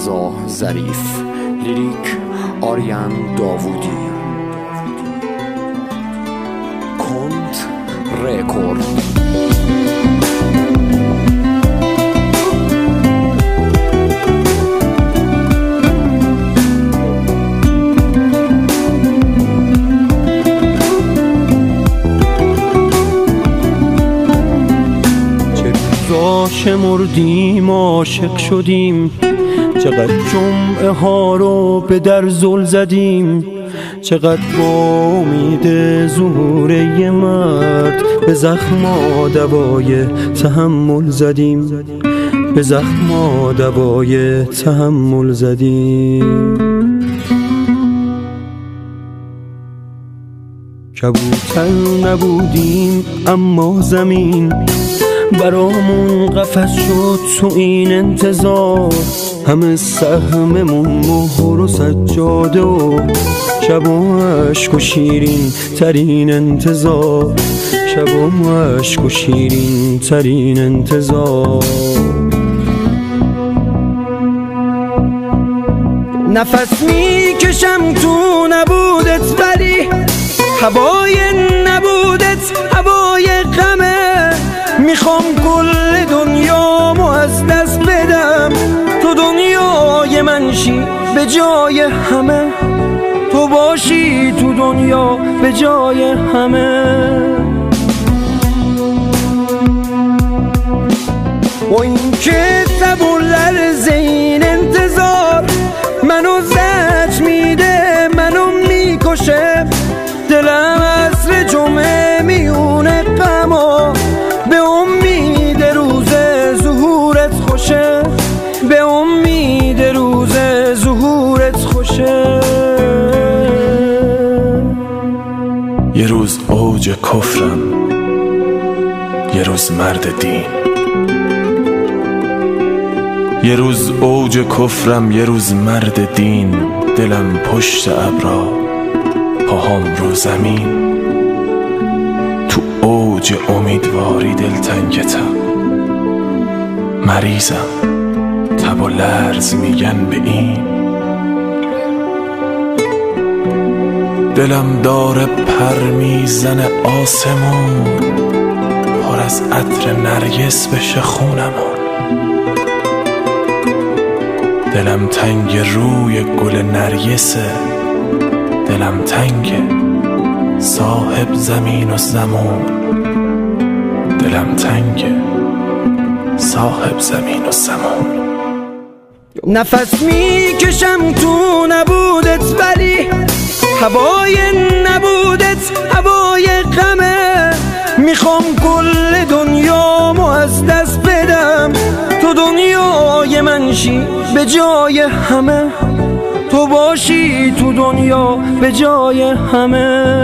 رضا ظریف، لیریک آریان داوودی، کنت رکورد. شمردیم عاشق شدیم، چقدر جمعه ها رو به در زل زدیم، چقدر با امید ظهور یه مرد به زخم دوای تحمل زدیم، به زخم دوای تحمل زدیم. کبوتر نبودیم اما زمین برامون قفس شد تو این انتظار، همه سهممون مهر و سجاده و شب و عشق و شیرین ترین انتظار، شب و عشق و شیرین ترین انتظار. نفس میکشم تو نبودت ولی هوای نبودت هوای غمه، میخوام کل دنیامو از دست بدم، تو دنیای من شی به جای همه، تو باشی تو دنیا به جای همه. و این که تبون لرز این انتظار منو زج میده، منو میکشه، دلم عصر جمعه میونه غما، به امید روز ظهورت خوشه، به امید روز ظهورت خوشه. یه روز اوج کفرم، یه روز مرد دین، یه روز اوج کفرم، یه روز مرد دین، دلم پشت ابرا، پاهام رو زمین، تو اوج امیدواری دلتنگتم، مریضم تب و لرز میگن به این، دلم داره پر میزنه آسمون، پر از عطر نرگس بشه خونمون، دلم تنگ روی گل نرگسه، دلم تنگ صاحب زمین و زمان، دلم تنگ صاحب زمین و زمان. نفس میکشم تو نبودت ولی هوای نبودت هوای غمه، میخوام کل دنیامو از دست بدم، تو دنیای من شی به جای همه، تو باشی تو دنیا به جای همه.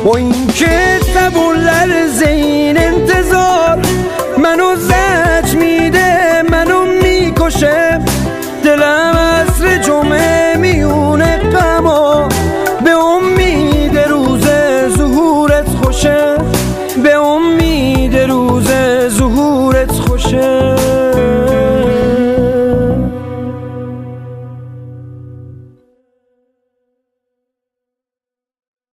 و این که تبون لرز